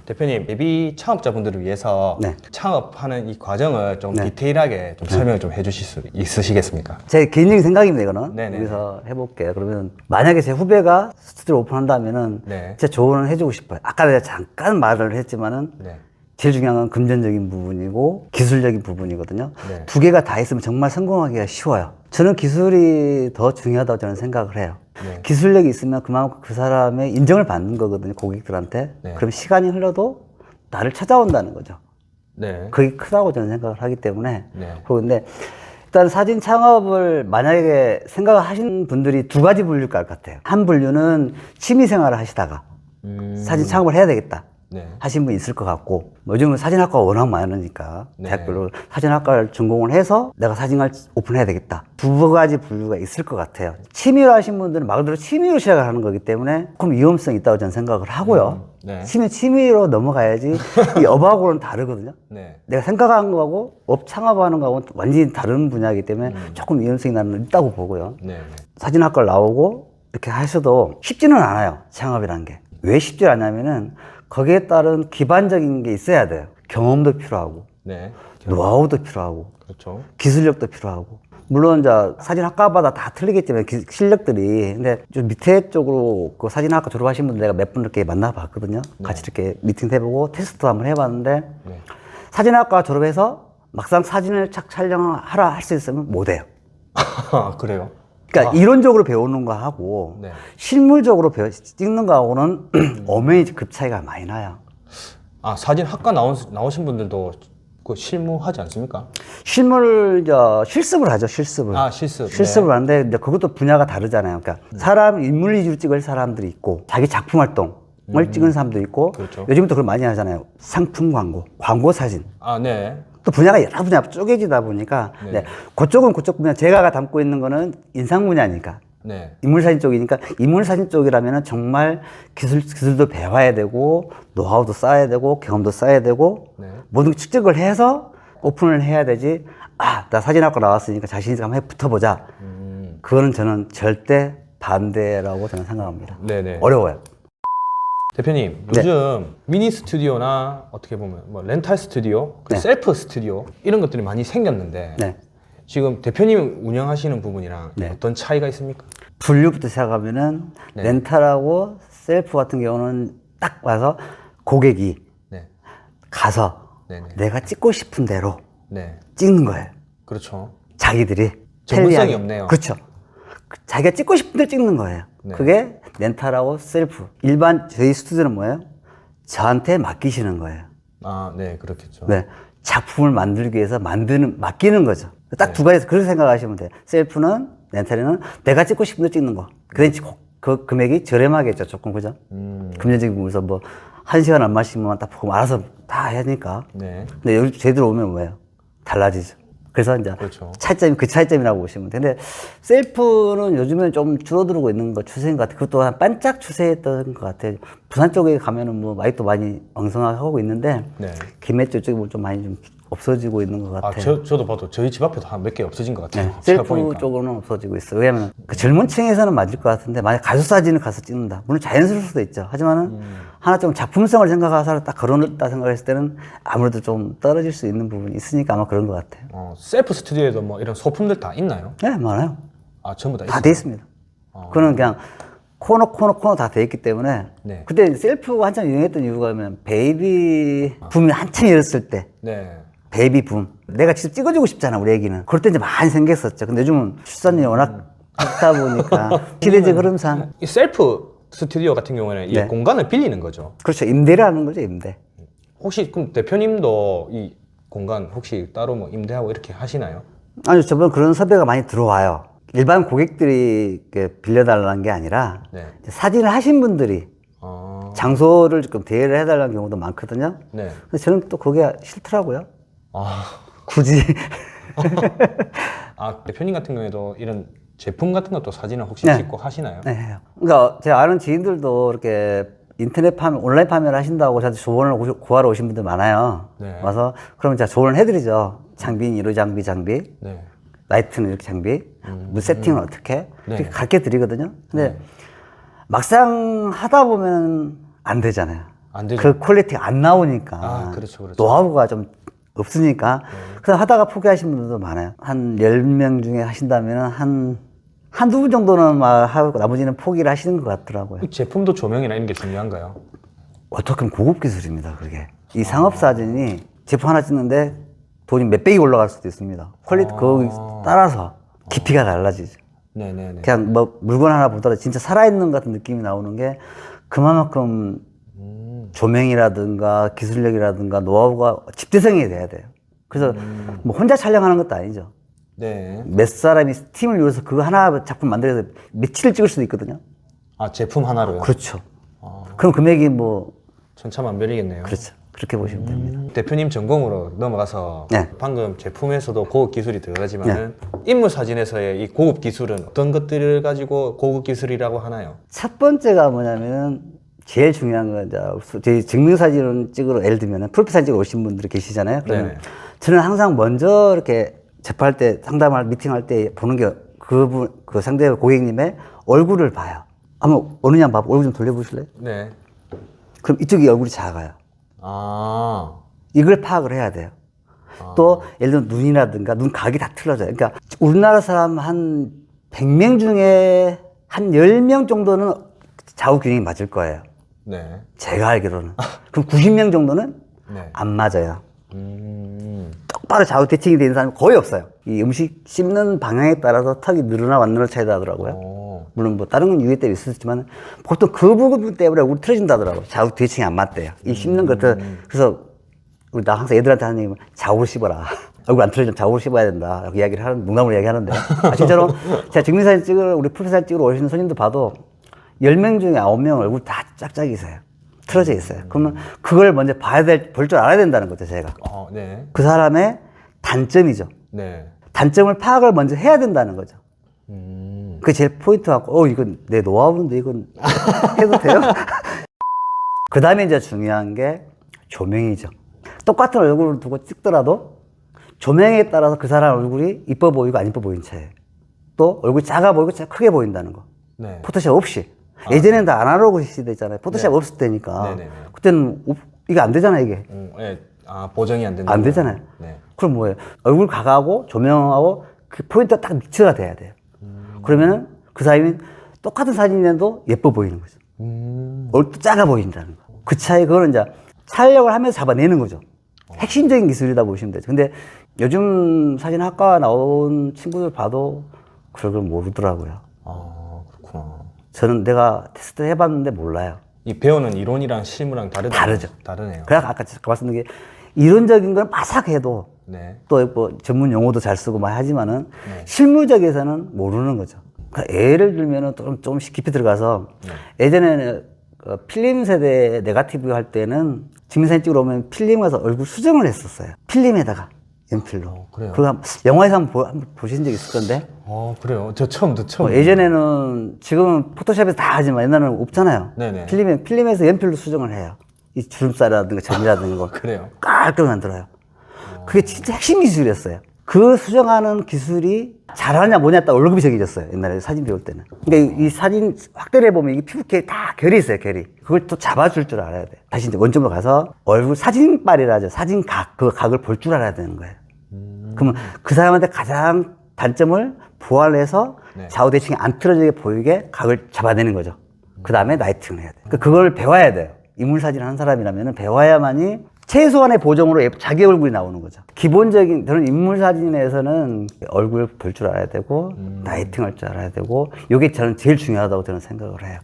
대표님, 예비 창업자분들을 위해서 네. 창업하는 이 과정을 좀 네. 디테일하게 좀 설명을 좀 해주실 수 있으시겠습니까? 제 개인적인 생각입니다, 이거는. 네네. 여기서 해볼게요. 그러면 만약에 제 후배가 스튜디오 오픈한다면은 네. 제 조언을 해주고 싶어요. 아까 내가 잠깐 말을 했지만은 네. 제일 중요한 건 금전적인 부분이고 기술적인 부분이거든요. 네. 두 개가 다 있으면 정말 성공하기가 쉬워요. 저는 기술이 더 중요하다고 저는 생각을 해요. 네. 기술력이 있으면 그만큼 그 사람의 인정을 받는 거거든요, 고객들한테. 네. 그럼 시간이 흘러도 나를 찾아온다는 거죠. 네. 그게 크다고 저는 생각을 하기 때문에. 네. 그런데 일단 사진 창업을 만약에 생각을 하신 분들이 두 가지 분류일 것 같아요. 한 분류는 취미 생활을 하시다가 사진 창업을 해야 되겠다 네. 하신 분이 있을 것 같고, 요즘은 사진학과가 워낙 많으니까 네. 대학별로 사진학과를 전공을 해서 내가 사진을 오픈해야 되겠다. 두 가지 분류가 있을 것 같아요. 취미로 하신 분들은 말 그대로 취미로 시작을 하는 거기 때문에 조금 위험성이 있다고 저는 생각을 하고요. 네. 취미로 넘어가야지 이 업하고는 다르거든요. 네. 내가 생각하는 거하고 업 창업하는 거하고는 완전히 다른 분야이기 때문에 조금 위험성이 나는 있다고 보고요. 네. 사진학과를 나오고 이렇게 하셔도 쉽지는 않아요, 창업이라는 게. 왜 쉽지 않냐면은 거기에 따른 기반적인 게 있어야 돼요. 경험도 필요하고, 네. 노하우도 필요하고, 그렇죠. 기술력도 필요하고. 물론 이제 사진학과마다 다 틀리겠지만 실력들이. 근데 좀 밑에 쪽으로 그 사진학과 졸업하신 분들 내가 몇 분 이렇게 만나봤거든요. 같이 이렇게 미팅도 해보고 테스트도 한번 해봤는데 네. 사진학과 졸업해서 막상 사진을 착 촬영하라 할 수 있으면 못해요. 아, 그래요? 그러니까 이론적으로 배우는 거 하고 네. 실물적으로 찍는 거하고는 엄연히 급 차이가 많이 나요. 아, 사진 학과 나오신 분들도 그 실무하지 않습니까? 실물을 실습을 하죠, 실습을. 아, 실습. 실습을 하는데 이제 그것도 분야가 다르잖아요. 그러니까 사람 인물 위주로 찍을 사람들이 있고 자기 작품 활동을 찍은 사람도 있고, 그렇죠. 요즘은 또 그걸 많이 하잖아요. 상품 광고, 광고 사진. 아, 네. 또 분야가 여러 분야 쪼개지다 보니까 네. 네. 그쪽은 그쪽 분야, 제가 담고 있는 거는 인상 분야니까 네. 인물사진 쪽이니까, 인물사진 쪽이라면 정말 기술도 배워야 되고 노하우도 쌓아야 되고 경험도 쌓아야 되고 네. 모든 축적을 해서 오픈을 해야 되지. 아, 나 사진학과 나왔으니까 자신 있게 한번 붙어보자. 그거는 저는 절대 반대라고 저는 생각합니다. 네네. 어려워요. 대표님, 네. 요즘 미니 스튜디오나 어떻게 보면 뭐 렌탈 스튜디오, 네. 셀프 스튜디오 이런 것들이 많이 생겼는데 네. 지금 대표님 운영하시는 부분이랑 네. 어떤 차이가 있습니까? 분류부터 시작하면은 네. 렌탈하고 셀프 같은 경우는 딱 와서 고객이 네. 가서 네네. 내가 찍고 싶은 대로 네. 찍는 거예요. 그렇죠. 자기들이 전문성이 편리하게. 없네요. 그렇죠. 자기가 찍고 싶은 대로 찍는 거예요. 네. 그게 렌탈하고 셀프. 일반 저희 스튜디오는 뭐예요? 저한테 맡기시는 거예요. 아, 네, 그렇겠죠. 네. 작품을 만들기 위해서 맡기는 거죠. 딱 네. 두 가지, 그렇게 생각하시면 돼요. 셀프는, 렌탈에는 내가 찍고 싶은 대로 찍는 거. 그래야지 그 금액이 저렴하겠죠, 조금, 그죠? 금전적인 부분에서 뭐, 1시간 얼마씩만 딱 보고 알아서 다 해야 되니까. 네. 근데 여기 제대로 오면 뭐예요? 달라지죠. 그래서 이제 그렇죠. 차이점이 그 차이점이라고 보시면 돼요. 근데 셀프는 요즘엔 좀 줄어들고 있는 거 추세인 것 같아요. 그것도 한 반짝 추세였던 것 같아요. 부산 쪽에 가면은 뭐 마이도 많이 왕성하고 있는데 네. 김해 쪽에 좀 많이 좀 없어지고 있는 것 아, 같아요. 저도 봐도 저희 집 앞에도 한 몇 개 없어진 것 같아요. 네, 제가 셀프 보니까. 쪽으로는 없어지고 있어요. 왜냐하면 그 젊은 층에서는 맞을 것 같은데 만약 가족 사진을 가서 찍는다. 물론 자연스러울 수도 있죠. 하지만은 하나 좀 작품성을 생각해서 딱 걸어놓다 생각했을 때는 아무래도 좀 떨어질 수 있는 부분이 있으니까 아마 그런 것 같아요. 셀프 스튜디오에도 뭐 이런 소품들 다 있나요? 네, 많아요. 아, 전부 다 다 있어요? 돼 있습니다. 그거는 그냥 코너 다 돼 있기 때문에. 네. 그때 셀프가 한참 유행했던 이유가 뭐냐면 베이비 붐이 한참 일었을 때, 네. 베이비 붐. 내가 직접 찍어주고 싶잖아, 우리 애기는. 그럴 때 이제 많이 생겼었죠. 근데 요즘은 출산율이 워낙 높다 보니까 시대적 흐름상. 이 셀프 스튜디오 같은 경우에는 이 네. 공간을 빌리는 거죠. 그렇죠. 임대라는 거죠, 임대. 혹시 그럼 대표님도 이 공간 혹시 따로 뭐 임대하고 이렇게 하시나요? 아니, 저번 그런 섭외가 많이 들어와요. 일반 고객들이 이렇게 빌려달라는 게 아니라 네. 이제 사진을 하신 분들이 장소를 조금 대여를 해달라는 경우도 많거든요. 네. 근데 저는 또 그게 싫더라고요. 아, 굳이. 아, 대표님 같은 경우에도 이런 제품 같은 것도 사진을 혹시 네. 찍고 하시나요? 네, 해요. 그러니까 제가 아는 지인들도 이렇게 인터넷 온라인 판매를 하신다고 저한테 조언을 구하러 오신 분들 많아요. 네. 와서 그러면 제가 조언을 해드리죠. 장비는 이런 장비, 네. 라이트는 이렇게 장비, 물 세팅은 어떻게 네. 이렇게 가르쳐 드리거든요. 근데 막상 하다 보면 안 되잖아요. 안 되죠. 그 퀄리티가 안 나오니까. 아, 그렇죠, 그렇죠. 노하우가 좀 없으니까. 그래서 하다가 포기하신 분들도 많아요. 한 10명 중에 하신다면 한두 분 정도는 막 하고 나머지는 포기를 하시는 것 같더라고요. 이 제품도 조명이나 이런 게 중요한가요? 어떻게 보면 고급 기술입니다, 그게. 이 상업 사진이 제품 하나 찍는데 돈이 몇 백이 올라갈 수도 있습니다. 퀄리티 거기 따라서 깊이가 달라지죠. 네네네. 그냥 뭐 물건 하나 보더라도 진짜 살아있는 것 같은 느낌이 나오는 게 그만큼 조명이라든가 기술력이라든가 노하우가 집대성이 돼야 돼요. 그래서 뭐 혼자 촬영하는 것도 아니죠. 네. 몇 사람이 팀을 이루어서 그거 하나 작품 만들어서 며칠을 찍을 수도 있거든요. 아, 제품 하나로요? 그렇죠. 그럼 금액이 뭐 천차만별이겠네요. 그렇죠. 그렇게 보시면 됩니다. 대표님 전공으로 넘어가서 네. 방금 제품에서도 고급 기술이 들어가지만은 인물 사진에서의 이 고급 기술은 어떤 것들을 가지고 고급 기술이라고 하나요? 첫 번째가 뭐냐면은 제일 중요한 건 이제 저희 증명사진을 찍으러 예를 들면 프로필 사진 찍으러 오신 분들이 계시잖아요. 그러면 네네. 저는 항상 먼저 이렇게 접할 때 상담할 미팅할 때 보는 게 그 상대 고객님의 얼굴을 봐요. 한번 어느 양 봐봐. 얼굴 좀 돌려보실래요? 네. 그럼 이쪽이 얼굴이 작아요. 아. 이걸 파악을 해야 돼요. 또 예를 들면 눈이라든가 눈 각이 다 틀어져요. 그러니까 우리나라 사람 한 100명 중에 한 10명 정도는 좌우 균형이 맞을 거예요. 네. 제가 알기로는. 그럼 90명 정도는 네. 안 맞아요. 똑바로 좌우 대칭이 되는 사람이 거의 없어요. 이 음식 씹는 방향에 따라서 턱이 늘어나 완늘어 차이다 하더라고요. 오. 물론 뭐 다른 건 유해 때문에 있었지만 보통 그 부분 때문에 우리 틀어진다 하더라고요. 좌우 대칭이 안 맞대요. 이 씹는 것들. 그래서 우리 나 항상 애들한테 하는 얘기는 좌우로 씹어라. 얼굴 안 틀어지면 좌우로 씹어야 된다. 이렇게 이야기를 하는, 농담으로 이야기하는데. 진짜로 제가 증명사진 찍으러, 우리 프로필 찍으러 오시는 손님들 봐도 10명 중에 9명 얼굴 다 짝짝이세요. 틀어져 있어요. 그러면 그걸 먼저 볼 줄 알아야 된다는 거죠, 제가. 네. 그 사람의 단점이죠. 네. 단점을 파악을 먼저 해야 된다는 거죠. 그게 제일 포인트 같고, 이건 내 노하우인데 이건 해도 돼요? 그 다음에 이제 중요한 게 조명이죠. 똑같은 얼굴을 두고 찍더라도 조명에 따라서 그 사람 얼굴이 이뻐 보이고 안 이뻐 보이는 차이예요. 또 얼굴이 작아 보이고 크게 보인다는 거. 네. 포토샵 없이. 예전에는 다 아날로그 시대잖아요. 포토샵 네. 없을 때니까. 네네네. 그때는 이게 안 되잖아, 이게. 네. 아, 보정이 안 된다. 안 되잖아요. 네. 그럼 뭐예요? 얼굴 각하고 조명하고 그 포인트가 딱 믹스가 돼야 돼요. 그러면은 그 사람이 똑같은 사진인데도 예뻐 보이는 거죠. 얼굴도 작아 보인다는 거. 그 차이, 그거는 이제 촬영을 하면서 잡아내는 거죠. 핵심적인 기술이다 보시면 되죠. 근데 요즘 사진학과 나온 친구들 봐도 그걸 모르더라고요. 아, 그렇구나. 저는 내가 테스트 해봤는데 몰라요. 이 배우는 이론이랑 실무랑 다르죠. 다르네요. 그래서 아까 말씀드린 게 이론적인 건 바삭해도 네. 또 뭐 전문 용어도 잘 쓰고 많이 하지만은 실무적에서는 모르는 거죠. 그러니까 예를 들면은 조금씩 깊이 들어가서 예전에는 필름 세대 네거티브 할 때는 증명사진 찍으러 오면 필름 가서 얼굴 수정을 했었어요. 필름에다가 연필로. 그래요? 그거 영화에서 한번 보신 적 있을 건데. 그래요. 저 처음. 예전에는 지금은 포토샵에서 다 하지만 옛날에는 없잖아요. 네네. 필름에서 연필로 수정을 해요. 이 주름살이라든가 점이라든가 거. 그래요. 깔끔히 만들어요. 그게 진짜 핵심 기술이었어요. 그 수정하는 기술이 잘하냐 뭐냐 딱 월급이 정해졌어요. 옛날에 사진 배울 때는. 그러니까 이 사진 확대를 해보면 이게 피부결이 다 결이 있어요, 결이. 그걸 또 잡아줄 줄 알아야 돼. 다시 이제 원점으로 가서 얼굴 사진빨이라 하죠. 사진각, 그 각을 볼 줄 알아야 되는 거예요. 그러면 그 사람한테 가장 단점을 부활해서 네. 좌우 대칭이 안 틀어지게 보이게 각을 잡아내는 거죠. 그 다음에 라이팅을 해야 돼요. 그걸 배워야 돼요. 인물 사진을 하는 사람이라면 배워야만이 최소한의 보정으로 자기 얼굴이 나오는 거죠. 기본적인, 저는 인물 사진에서는 얼굴 볼 줄 알아야 되고, 라이팅 할 줄 알아야 되고, 이게 저는 제일 중요하다고 저는 생각을 해요.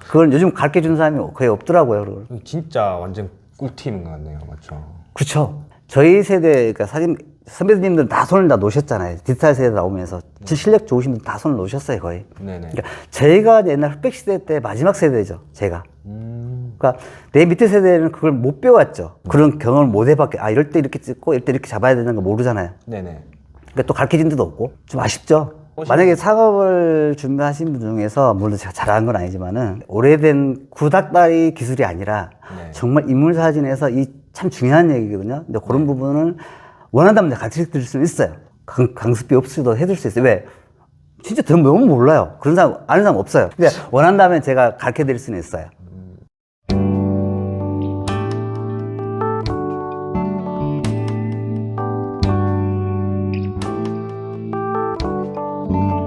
그걸 요즘 가르쳐 주는 사람이 거의 없더라고요. 그걸. 진짜 완전 꿀팁인 것 같네요. 맞죠? 그렇죠. 저희 세대, 그러니까 사진, 선배님들은 다 손을 다 놓으셨잖아요. 디지털 세대 나오면서. 실력 좋으신 분 다 손을 놓으셨어요, 거의. 네네. 그러니까 저희가 옛날 흑백 시대 때 마지막 세대죠, 제가. 그러니까 내 밑에 세대는 그걸 못 배웠죠. 그런 경험을 못 해봤게, 이럴 때 이렇게 찍고, 이럴 때 이렇게 잡아야 되는 거 모르잖아요. 네네. 그러니까 또 가르쳐 준 데도 없고, 좀 아쉽죠. 만약에 작업을 준비하신 분 중에서, 물론 제가 잘하는 건 아니지만은, 오래된 구닥다리 기술이 아니라, 네. 정말 인물 사진에서 이 참 중요한 얘기거든요. 근데 그런 부분을 원한다면 내가 가르쳐 드릴 수는 있어요. 강습비 없이도 해줄 수 있어요. 왜? 진짜 너무 몰라요. 그런 사람, 아는 사람 없어요. 근데 원한다면 제가 가르쳐 드릴 수는 있어요.